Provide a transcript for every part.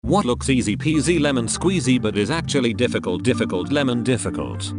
What looks easy peasy lemon squeezy but is actually difficult lemon difficult.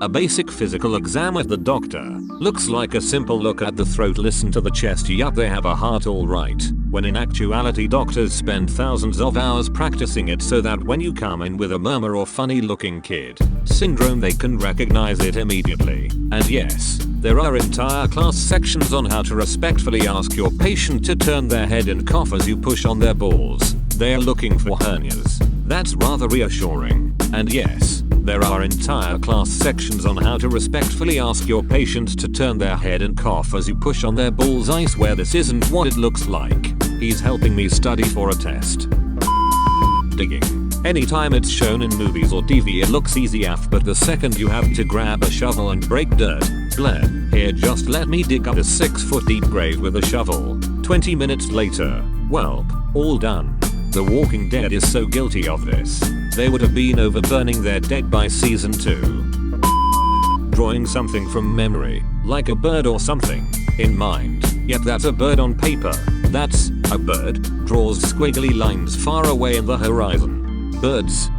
A basic physical exam at the doctor. Looks like a simple look at the throat, listen to the chest, yup they have a heart alright. When in actuality doctors spend thousands of hours practicing it so that when you come in with a murmur or funny looking kid syndrome they can recognize it immediately. And yes, there are entire class sections on how to respectfully ask your patient to turn their head and cough as you push on their balls. They're looking for hernias. That's rather reassuring. And yes, there are entire class sections on how to respectfully ask your patient to turn their head and cough as you push on their balls. I swear this isn't what it looks like. He's helping me study for a test. Digging. Anytime it's shown in movies or TV it looks easy af, but the second you have to grab a shovel and break dirt, bleh, here just let me dig up a 6-foot deep grave with a shovel. 20 minutes later, welp, all done. The Walking Dead is so guilty of this. They would have been over burning their dead by season 2. Drawing something from memory, like a bird or something, in mind, yet that's a bird on paper. That's a bird, draws squiggly lines far away in the horizon. Birds.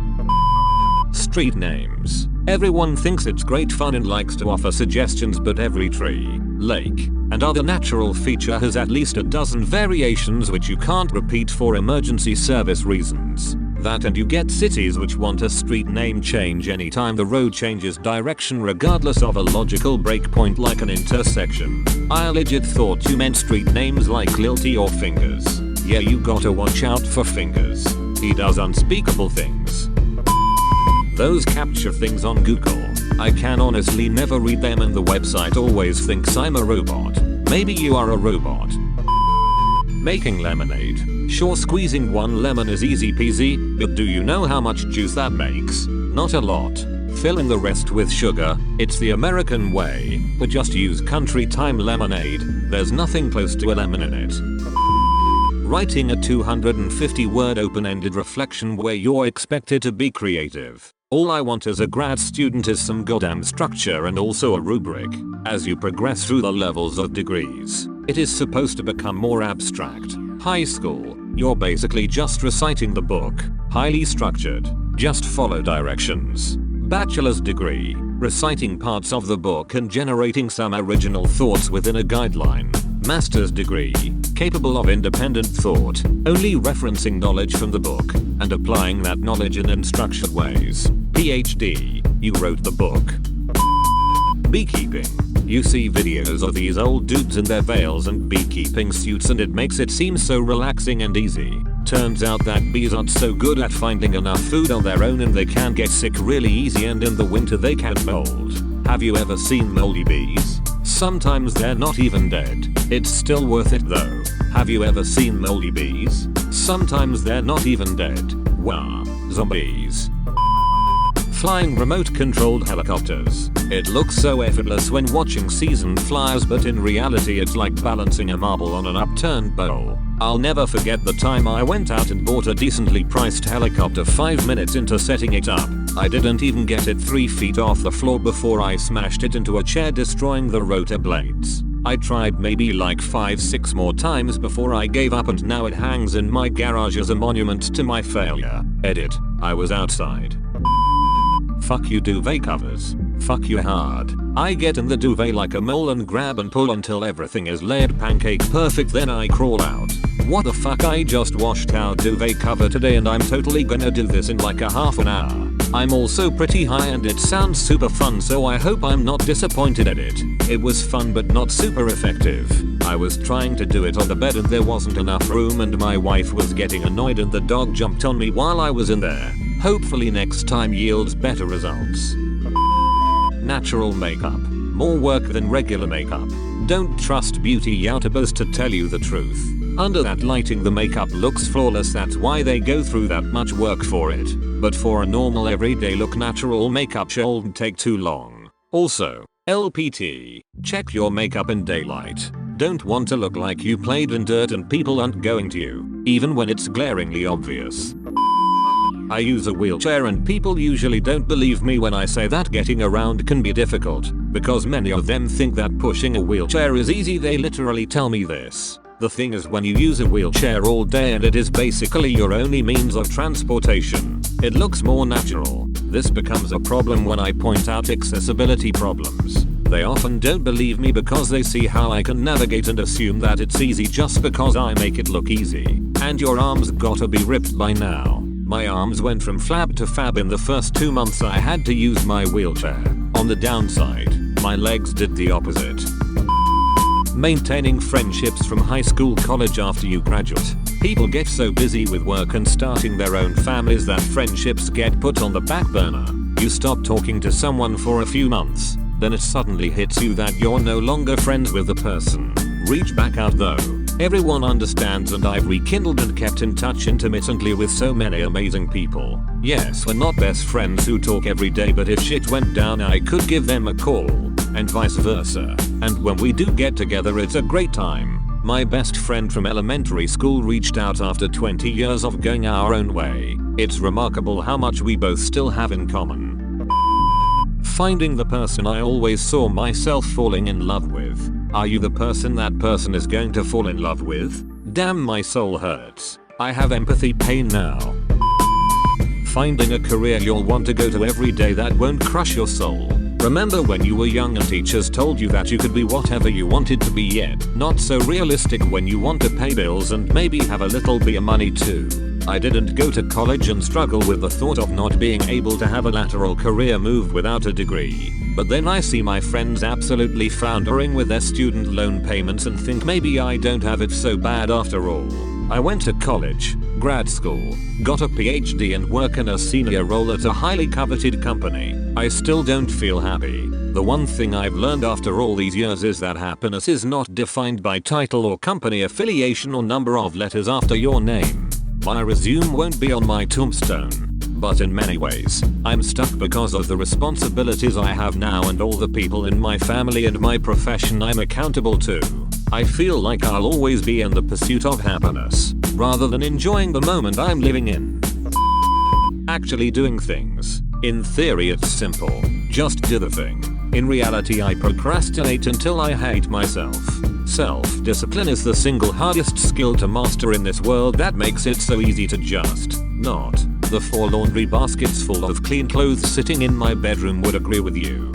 Street names. Everyone thinks it's great fun and likes to offer suggestions, but every tree, lake, and other natural feature has at least a dozen variations which you can't repeat for emergency service reasons. That and you get cities which want a street name change anytime the road changes direction regardless of a logical breakpoint like an intersection. I legit thought you meant street names like Lilty or Fingers. Yeah, you gotta watch out for Fingers. He does unspeakable things. Those capture things on Google. I can honestly never read them and the website always thinks I'm a robot. Maybe you are a robot. Making lemonade. Sure, squeezing one lemon is easy peasy, but do you know how much juice that makes? Not a lot. Fill in the rest with sugar. It's the American way, but just use country time lemonade. There's nothing close to a lemon in it. Writing a 250 word open-ended reflection where you're expected to be creative. All I want as a grad student is some goddamn structure and also a rubric. As you progress through the levels of degrees, it is supposed to become more abstract. High school, you're basically just reciting the book. Highly structured, just follow directions. Bachelor's degree, reciting parts of the book and generating some original thoughts within a guideline. Master's degree, capable of independent thought, only referencing knowledge from the book and applying that knowledge in unstructured ways. PhD, you wrote the book. Beekeeping. You see videos of these old dudes in their veils and beekeeping suits and it makes it seem so relaxing and easy. Turns out that bees aren't so good at finding enough food on their own and they can get sick really easy, and in the winter they can mold. Have you ever seen moldy bees? Sometimes they're not even dead. It's still worth it though. Have you ever seen moldy bees? Sometimes they're not even dead. Wah. Zombies. Flying remote controlled helicopters. It looks so effortless when watching seasoned flyers, but in reality it's like balancing a marble on an upturned bowl. I'll never forget the time I went out and bought a decently priced helicopter. 5 minutes into setting it up, I didn't even get it 3 feet off the floor before I smashed it into a chair, destroying the rotor blades. I tried maybe like 5-6 more times before I gave up, and now it hangs in my garage as a monument to my failure. Edit. I was outside. Fuck you duvet covers. Fuck you hard. I get in the duvet like a mole and grab and pull until everything is layered pancake perfect, then I crawl out. What the fuck, I just washed our duvet cover today and I'm totally gonna do this in like a half an hour. I'm also pretty high and it sounds super fun, so I hope I'm not disappointed at it. It was fun but not super effective. I was trying to do it on the bed and there wasn't enough room and my wife was getting annoyed and the dog jumped on me while I was in there. Hopefully next time yields better results. Natural makeup. More work than regular makeup. Don't trust beauty youtubers to tell you the truth. Under that lighting the makeup looks flawless, that's why they go through that much work for it. But for a normal everyday look, natural makeup shouldn't take too long. Also, LPT, check your makeup in daylight. Don't want to look like you played in dirt and people aren't going to you, even when it's glaringly obvious. I use a wheelchair and people usually don't believe me when I say that getting around can be difficult, because many of them think that pushing a wheelchair is easy. They literally tell me this. The thing is, when you use a wheelchair all day and it is basically your only means of transportation, it looks more natural. This becomes a problem when I point out accessibility problems. They often don't believe me because they see how I can navigate and assume that it's easy just because I make it look easy. And your arms gotta be ripped by now. My arms went from flab to fab in the first 2 months I had to use my wheelchair. On the downside, my legs did the opposite. Maintaining friendships from high school, college after you graduate. People get so busy with work and starting their own families that friendships get put on the back burner. You stop talking to someone for a few months, then it suddenly hits you that you're no longer friends with the person. Reach back out though. Everyone understands, and I've rekindled and kept in touch intermittently with so many amazing people. Yes, we're not best friends who talk every day, but if shit went down I could give them a call, and vice versa. And when we do get together it's a great time. My best friend from elementary school reached out after 20 years of going our own way. It's remarkable how much we both still have in common. Finding the person I always saw myself falling in love with. Are you the person that person is going to fall in love with? Damn, my soul hurts. I have empathy pain now. Finding a career you'll want to go to every day that won't crush your soul. Remember when you were young and teachers told you that you could be whatever you wanted to be, yet not so realistic when you want to pay bills and maybe have a little bit of money too. I didn't go to college and struggle with the thought of not being able to have a lateral career move without a degree. But then I see my friends absolutely floundering with their student loan payments and think maybe I don't have it so bad after all. I went to college, grad school, got a PhD and work in a senior role at a highly coveted company. I still don't feel happy. The one thing I've learned after all these years is that happiness is not defined by title or company affiliation or number of letters after your name. My resume won't be on my tombstone, but in many ways, I'm stuck because of the responsibilities I have now and all the people in my family and my profession I'm accountable to. I feel like I'll always be in the pursuit of happiness, rather than enjoying the moment I'm living in. Actually doing things. In theory it's simple, just do the thing. In reality I procrastinate until I hate myself. Self-discipline is the single hardest skill to master in this world that makes it so easy to just not. The 4 laundry baskets full of clean clothes sitting in my bedroom would agree with you.